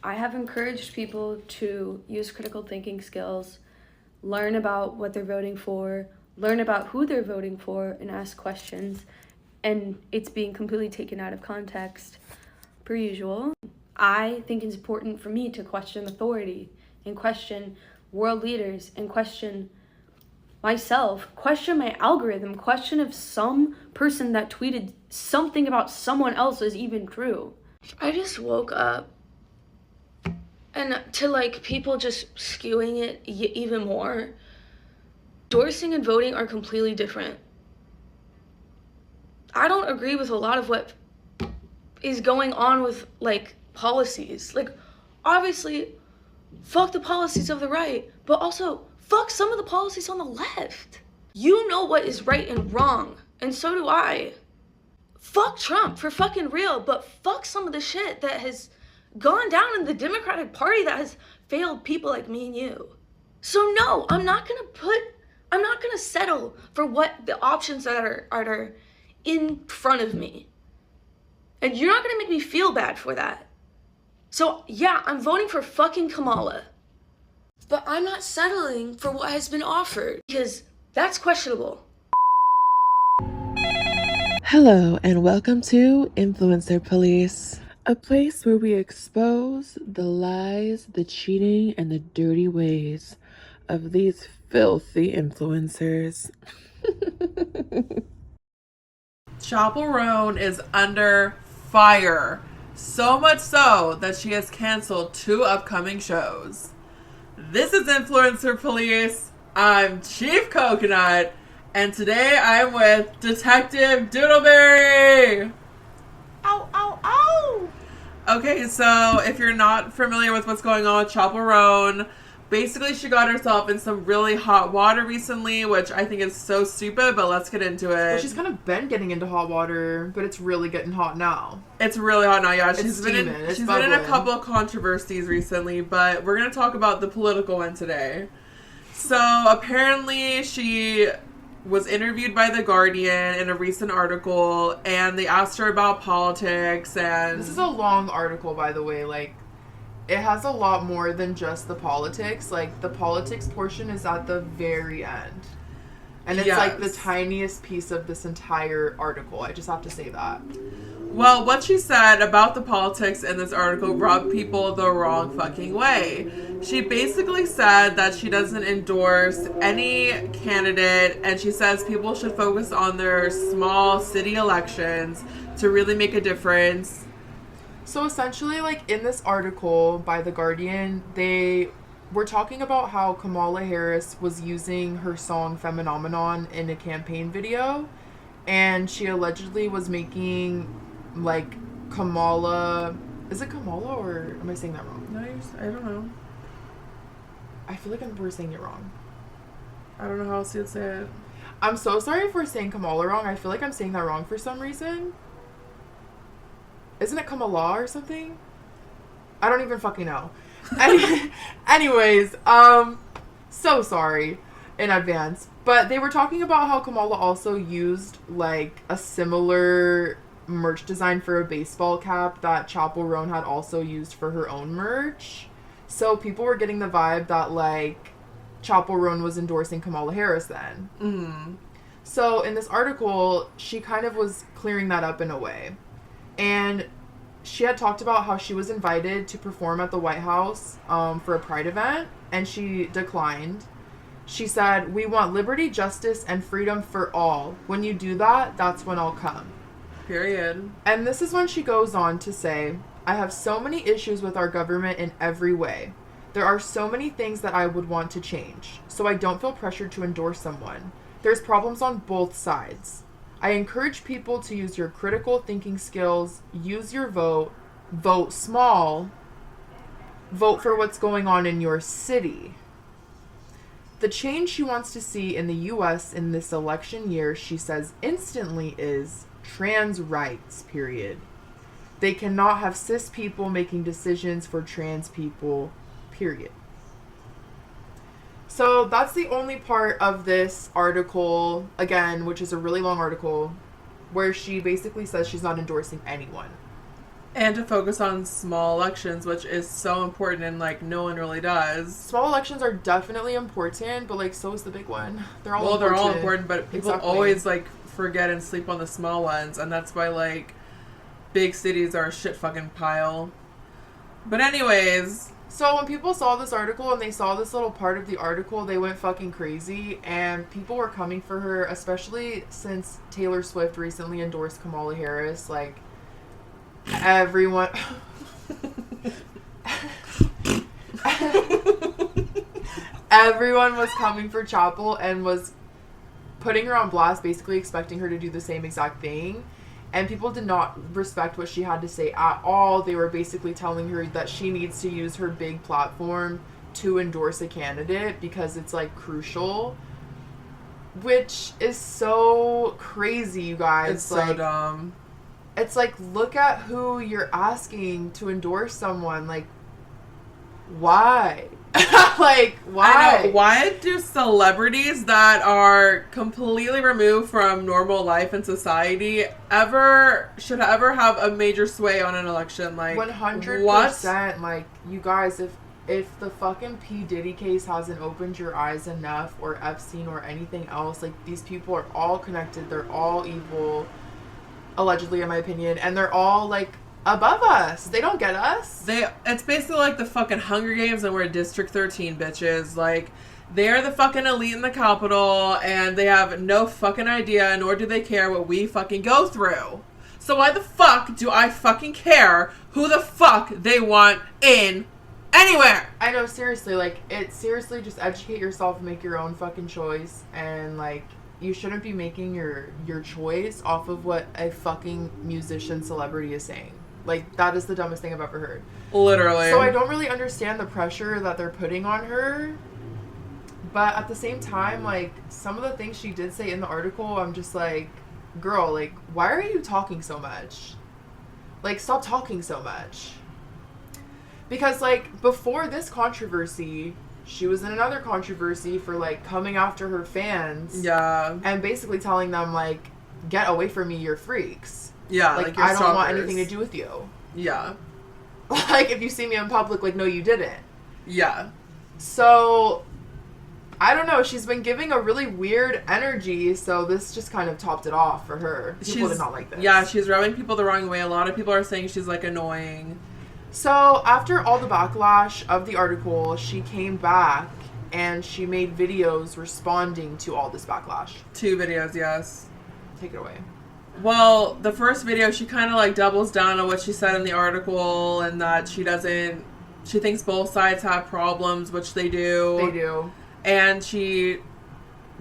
I have encouraged people to use critical thinking skills, learn about what they're voting for, learn about who they're voting for, and ask questions. And it's being completely taken out of context, per usual. I think it's important for me to question authority and question world leaders and question myself, question my algorithm, question if some person that tweeted something about someone else is even true. I just woke up and to like people just skewing it even more. Endorsing and voting are completely different. I don't agree with a lot of what is going on with like policies. Like, obviously, fuck the policies of the right, but also fuck some of the policies on the left. You know what is right and wrong, and so do I. Fuck Trump for fucking real, but fuck some of the shit that has gone down in the Democratic Party that has failed people like me and you. So no, I'm not gonna settle for what the options that are in front of me. And you're not gonna make me feel bad for that. So yeah, I'm voting for fucking Kamala. But I'm not settling for what has been offered, because that's questionable. Hello, and welcome to Influencer Police, a place where we expose the lies, the cheating, and the dirty ways of these filthy influencers. Chappell Roan is under fire. So much so that she has canceled 2 upcoming shows. This is Influencer Police. I'm Chief Coconut. And today I'm with Detective Doodleberry. Ow, ow, ow! Okay, so if you're not familiar with what's going on with Chappell Roan, basically she got herself in some really hot water recently, which I think is so stupid, but let's get into it. Well, she's kind of been getting into hot water, but it's really getting hot now. It's really hot now, yeah. She's been in a couple of controversies recently, but we're going to talk about the political one today. So apparently she was interviewed by The Guardian in a recent article, and they asked her about politics, and this is a long article, by the way. Like, it has a lot more than just the politics. Like, the politics portion is at the very end. And it's like the tiniest piece of this entire article. I just have to say that. Well, what she said about the politics in this article rubbed people the wrong fucking way. She basically said that she doesn't endorse any candidate, and she says people should focus on their small city elections to really make a difference. So essentially, like, in this article by The Guardian, they were talking about how Kamala Harris was using her song Phenomenon in a campaign video, and she allegedly was making, like, Kamala... Is it Kamala, or am I saying that wrong? No, I don't know. I feel like we're saying it wrong. I don't know how else you'd say it. I'm so sorry if we're saying Kamala wrong. I feel like I'm saying that wrong for some reason. Isn't it Kamala or something? I don't even fucking know. Anyways, so sorry in advance. But they were talking about how Kamala also used, like, a similar merch design for a baseball cap that Chappell Roan had also used for her own merch. So people were getting the vibe that, like, Chappell Roan was endorsing Kamala Harris then. Mm-hmm. So in this article, she kind of was clearing that up in a way. And she had talked about how she was invited to perform at the White House for a Pride event, and she declined. She said, "We want liberty, justice, and freedom for all. When you do that, that's when I'll come." Period. And this is when she goes on to say, "I have so many issues with our government in every way. There are so many things that I would want to change, so I don't feel pressured to endorse someone. There's problems on both sides. I encourage people to use your critical thinking skills, use your vote small, vote for what's going on in your city." The change she wants to see in the U.S. in this election year, she says instantly, is trans rights, period. They cannot have cis people making decisions for trans people, period. So that's the only part of this article, again, which is a really long article, where she basically says she's not endorsing anyone. And to focus on small elections, which is so important and, like, no one really does. Small elections are definitely important, but, like, so is the big one. They're all important. They're all important, but people always, like, forget and sleep on the small ones, and that's why, like, big cities are a shit fucking pile. But anyways... So when people saw this article and they saw this little part of the article, they went fucking crazy, and people were coming for her, especially since Taylor Swift recently endorsed Kamala Harris. Like, everyone... Everyone was coming for Chappell and was putting her on blast, basically expecting her to do the same exact thing. And people did not respect what she had to say at all. They were basically telling her that she needs to use her big platform to endorse a candidate because it's, like, crucial. Which is so crazy, you guys. It's so dumb. It's like, look at who you're asking to endorse someone. Like, why? Like, why? I know. Why do celebrities that are completely removed from normal life and society should ever have a major sway on an election? Like, 100%. What? Like, you guys, if the fucking P. Diddy case hasn't opened your eyes enough, or Epstein or anything else, like, these people are all connected. They're all evil, allegedly, in my opinion, and they're all, like, above us. They don't get us. It's basically like the fucking Hunger Games and we're District 13 bitches. Like, they're the fucking elite in the Capitol and they have no fucking idea, nor do they care what we fucking go through. So why the fuck do I fucking care who the fuck they want in anywhere? I know, seriously, like, seriously, just educate yourself and make your own fucking choice, and, like, you shouldn't be making your choice off of what a fucking musician celebrity is saying. Like, that is the dumbest thing I've ever heard. Literally. So I don't really understand the pressure that they're putting on her. But at the same time, like, some of the things she did say in the article, I'm just like, girl, like, why are you talking so much? Like, stop talking so much. Because, like, before this controversy, she was in another controversy for, like, coming after her fans. Yeah. And basically telling them, like, get away from me, you're freaks. Yeah, like I don't want anything to do with you. Yeah. Like, if you see me in public, like, no, you didn't. Yeah. So, I don't know. She's been giving a really weird energy, so this just kind of topped it off for her. People did not like this. Yeah, she's rubbing people the wrong way. A lot of people are saying she's, like, annoying. So, after all the backlash of the article, she came back and she made videos responding to all this backlash. 2 videos, yes. Take it away. Well, the first video, she kind of, like, doubles down on what she said in the article, and that she thinks both sides have problems, which they do. They do. And she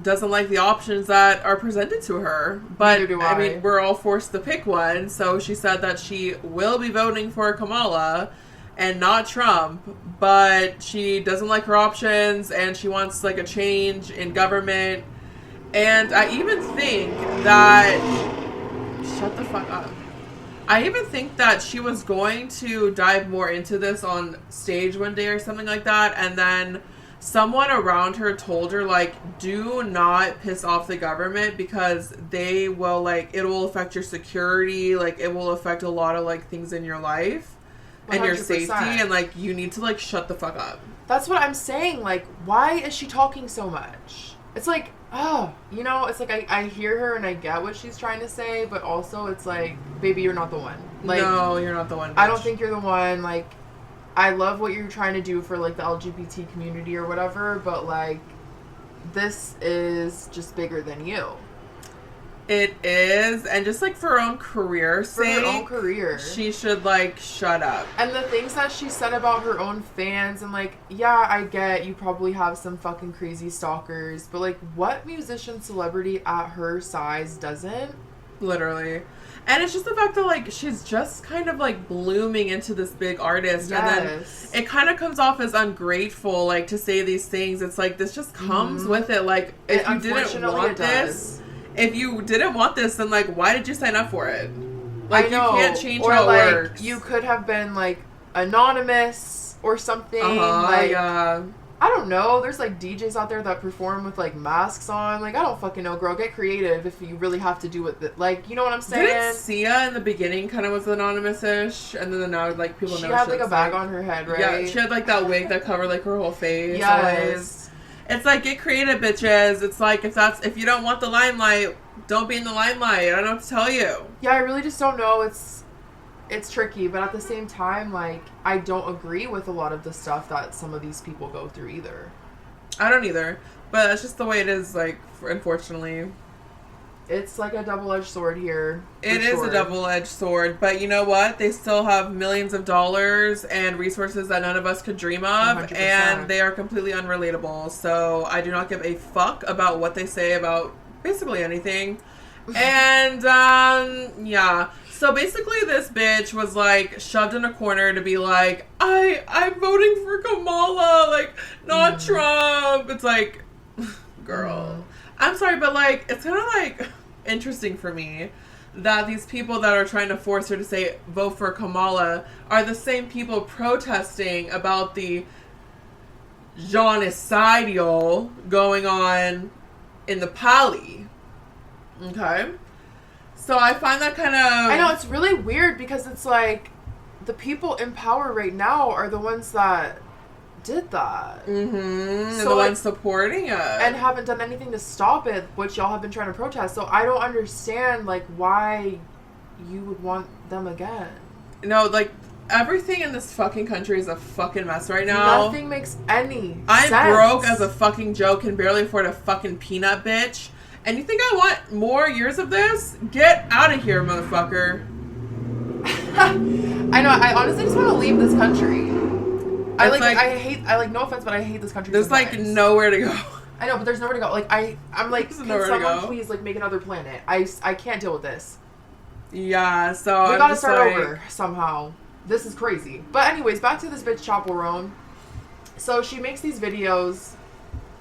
doesn't like the options that are presented to her. But, Neither do I. I mean, we're all forced to pick one, so she said that she will be voting for Kamala and not Trump, but she doesn't like her options, and she wants, like, a change in government. And I even think that... Shut the fuck up. I even think that she was going to dive more into this on stage one day or something like that, and then someone around her told her, like, do not piss off the government because they will, like, it will affect your security, like, it will affect a lot of, like, things in your life and your 100%. safety, and, like, you need to, like, shut the fuck up. That's what I'm saying. Like, why is she talking so much? It's like, oh, you know, it's like I hear her and I get what she's trying to say, but also it's like, baby, you're not the one. Like, no, you're not the one, bitch. I don't think you're the one. Like, I love what you're trying to do for, like, the LGBT community or whatever, but, like, this is just bigger than you. It is, and just, like, for her own career's sake, For her own career. she should, like, shut up. And the things that she said about her own fans, and, like, yeah, I get you probably have some fucking crazy stalkers, but, like, what musician celebrity at her size doesn't? Literally. And it's just the fact that, like, she's just kind of, like, blooming into this big artist. Yes. And then it kind of comes off as ungrateful, like, to say these things. It's like, this just comes with it. Like, if you didn't want this... If you didn't want this, then, like, why did you sign up for it? Like, you can't change how it works. You could have been, like, anonymous or something. Yeah. I don't know. There's like DJs out there that perform with like masks on. Like, I don't fucking know, girl. Get creative if you really have to do it. Like, you know what I'm saying? Didn't Sia in the beginning kind of was anonymous-ish, and then now like people know she had like a bag on her head, right? Yeah, she had like that wig that covered like her whole face. Yes. Always. It's like, get creative, bitches. It's like, if you don't want the limelight, don't be in the limelight. I don't know what to tell you. Yeah, I really just don't know. It's tricky, but at the same time, like, I don't agree with a lot of the stuff that some of these people go through either. I don't either, but that's just the way it is, like, unfortunately. It's like a double-edged sword here. It is a double-edged sword, but you know what? They still have millions of dollars and resources that none of us could dream of, 100%. and they are completely unrelatable, so I do not give a fuck about what they say about basically anything. And, yeah. So basically this bitch was like shoved in a corner to be like, I'm voting for Kamala, like, not Trump. It's like, girl. I'm sorry, but like, it's kind of like interesting for me that these people that are trying to force her to say vote for Kamala are the same people protesting about the genocidial going on in the Pali. Okay? So I find that kind of... I know, it's really weird because it's like the people in power right now are the ones that did that. Mm-hmm. And So, the like, ones supporting it. and haven't done anything to stop it, which y'all have been trying to protest. So I don't understand, like, why you would want them again. No, like, everything in this fucking country is a fucking mess right now. Nothing makes any I'm sense. broke as a fucking joke, can barely afford a fucking peanut, bitch. And you think I want more years of this? Get out of here, motherfucker. I know, I honestly just want to leave this country. I It's no offense, but I hate this country There's sometimes. like nowhere to go. I know, but there's nowhere to go. Like, I'm like, There's can nowhere to someone go. please, like, make another planet? I can't deal with this. Yeah, so We I'm gotta just start like, over somehow. This is crazy. But anyways, back to this bitch Chappell Roan. So she makes these videos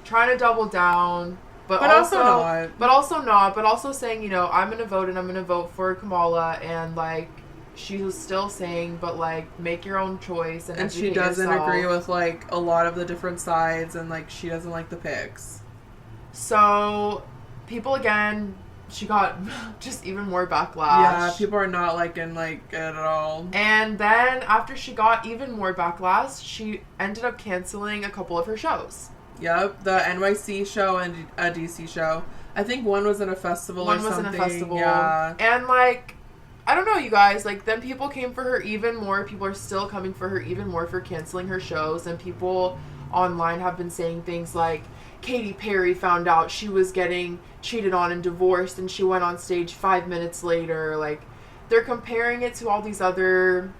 trying to double down, but also not. But also not. But also saying, you know, I'm gonna vote and I'm gonna vote for Kamala, and like she was still saying, but like make your own choice and And she educate doesn't yourself. agree with like a lot of the different sides, and like she doesn't like the picks. So people again, she got just even more backlash. Yeah, people are not liking like it at all. And then after she got even more backlash, she ended up canceling a couple of her shows. Yep, the NYC show and a DC show. I think one was in a festival One or was something. in a festival. Yeah. And like, I don't know, you guys, like then people came for her even more. People are still coming for her even more for canceling her shows, and people online have been saying things like Katy Perry found out she was getting cheated on and divorced and she went on stage 5 minutes later. Like, they're comparing it to all these other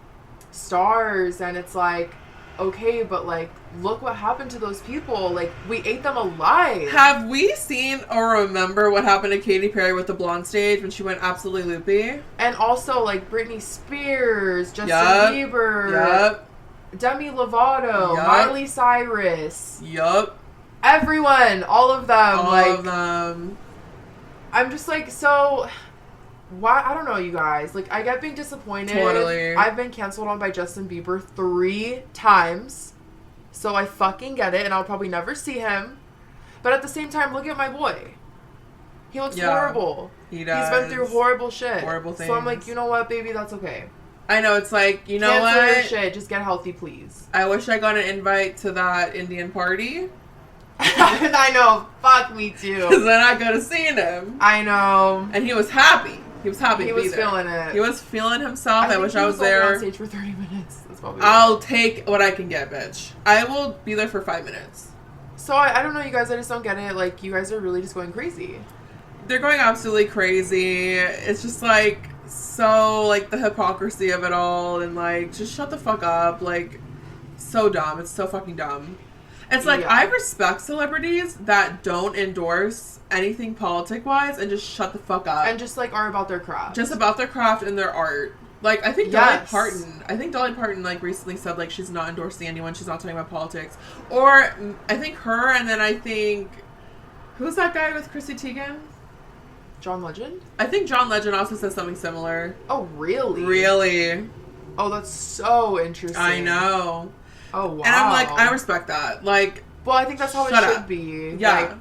stars, and it's like, okay, but like, look what happened to those people. Like, we ate them alive. Have we seen or remember what happened to Katy Perry with the blonde stage when she went absolutely loopy? And also like Britney Spears, Justin Yup. Bieber, Yup. Demi Lovato, Yup. Miley Cyrus, Yup. everyone, all of them. All like, of them. I'm just like, so why? I don't know, you guys. Like, I get being disappointed. Totally. I've been canceled on by Justin Bieber 3 times, so I fucking get it, and I'll probably never see him. But at the same time, look at my boy. He looks Yeah, horrible. He does. He's been through horrible shit. Horrible So I'm like, things. you know what, baby, that's okay. I know, it's like, you know Cancel your what? shit. Just get healthy, please. I wish I got an invite to that Indian party. I know. Fuck me too. Because then I could have seen him. I know. And he was happy. He was happy He to be was there. feeling it. He was feeling himself. I think wish he I was only on there. stage for 30 minutes. That's probably I'll take what I can get, bitch. I will be there for 5 minutes. So I don't know, you guys. I just don't get it. Like, you guys are really just going crazy. They're going absolutely crazy. It's just like so like the hypocrisy of it all, and like just shut the fuck up. Like, so dumb. It's so fucking dumb. It's like, Yeah. I respect celebrities that don't endorse anything politic wise and just shut the fuck up. And just like are about their craft. Just about their craft and their art. Like, I think Yes. Dolly Parton like recently said like she's not endorsing anyone, she's not talking about politics. Or I think her, and then I think who's that guy with Chrissy Teigen? John Legend? I think John Legend also says something similar. Oh, really? Really? Oh, that's so interesting. I know. Oh, wow. And I'm like, I respect that. Like, Well, I think that's how Shut it up. should be. Yeah. Like,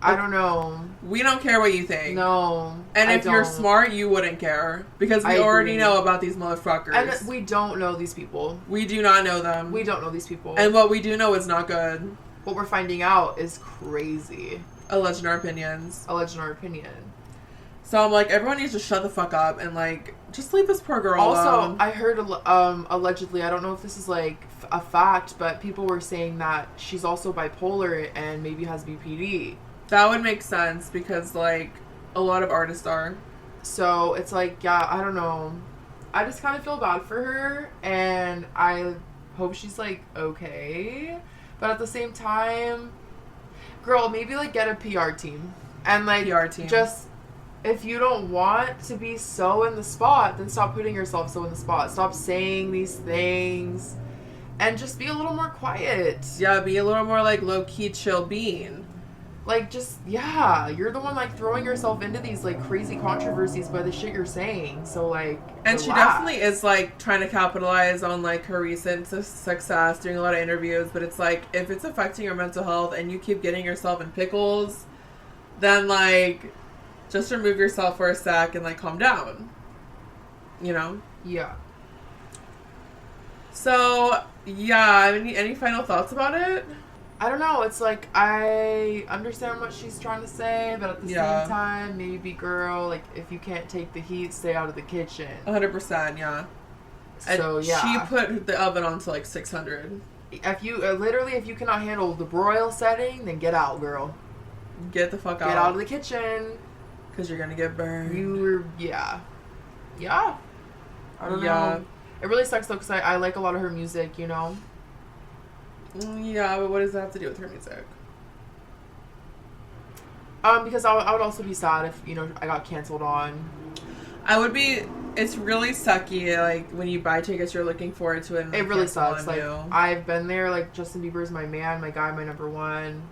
I don't know. We don't care what you think. No. And I if you're don't. smart, you wouldn't care. Because we I already agree. know about these motherfuckers. And we don't know these people. We do not know them. We don't know these people. And what we do know is not good. What we're finding out is crazy. Alleged in our opinions. Alleged in our opinion. So I'm like, everyone needs to shut the fuck up and like, just leave this poor girl Also, alone. I heard allegedly, I don't know if this is like a fact, but people were saying that she's also bipolar and maybe has BPD. That would make sense because like a lot of artists are. So it's like, yeah, I don't know. I just kind of feel bad for her, and I hope she's like okay. But at the same time, girl, maybe like get a PR team and like PR team. just. If you don't want to be so in the spot, then stop putting yourself so in the spot. Stop saying these things and just be a little more quiet. Yeah, be a little more like low-key chill bean. Like, just, yeah, you're the one like throwing yourself into these like crazy controversies by the shit you're saying. So like, And she relax. definitely is like trying to capitalize on like her recent success, doing a lot of interviews. But it's like, if it's affecting your mental health and you keep getting yourself in pickles, then like, just remove yourself for a sec and like calm down. You know? Yeah. So, yeah, any final thoughts about it? I don't know. It's like, I understand what she's trying to say, but at the Yeah. same time, maybe, girl, like, if you can't take the heat, stay out of the kitchen. 100%, yeah. And So, yeah. she put the oven on to like 600. If you, literally, if you cannot handle the broil setting, then get out, girl. Get the fuck out. Get out of the kitchen. Because you're going to get burned. Yeah. Yeah. I don't Yeah. know. It really sucks, though, because I like a lot of her music, you know? Yeah, but what does that have to do with her music? Because I would also be sad if, you know, I got canceled on. I would be. It's really sucky. Like when you buy tickets, you're looking forward to it. And It really cancel sucks. on Like, you. I've been there. Like, Justin Bieber's my man, my guy, my number one.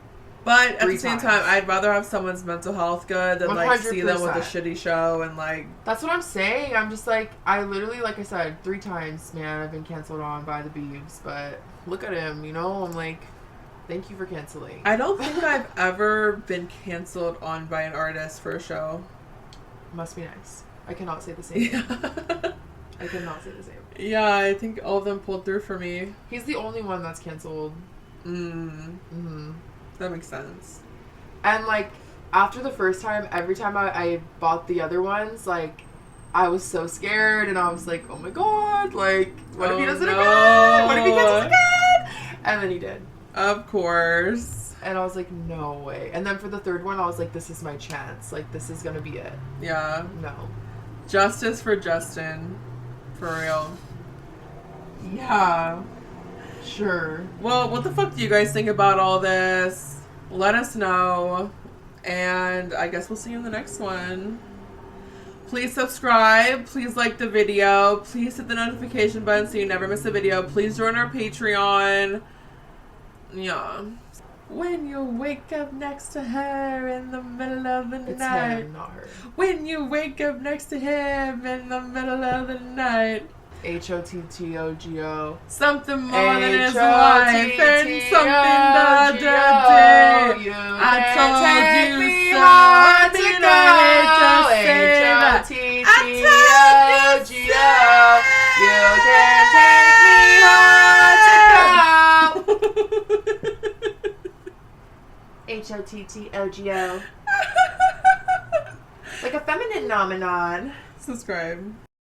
But at 3 the same times. time, I'd rather have someone's mental health good than like see them with a 100%. shitty show and like. That's what I'm saying. I'm just like, I literally, like I said, 3 times, man, I've been canceled on by the Biebs. But look at him, you know? I'm like, thank you for canceling. I don't think I've ever been canceled on by an artist for a show. Must be nice. I cannot say the same. Yeah. I cannot say the same. Yeah, I think all of them pulled through for me. He's the only one that's canceled. Mm-hmm. That makes sense. And, like, after the first time, every time I bought the other ones, like, I was so scared, and I was like, oh my god, like, what if he does it again? What if he cancels again? And then he did. Of course. And I was like, no way. And then for the third one, I was like, this is my chance. Like, this is gonna be it. Yeah. No. Justice for Justin. For real. Yeah. Sure. Well, what the fuck do you guys think about all this? Let us know. And I guess we'll see you in the next one. Please subscribe. Please like the video. Please hit the notification button so you never miss a video. Please join our Patreon. Yeah. When you wake up next to her in the middle of the It's night. him, not her. When you wake up next to him in the middle of the night. HOTTOGO. Something more than his wife and something the other day. I told you so. I mean, I hate to say that. I told you HOTTOGO. Like a feminine nomenon. Subscribe.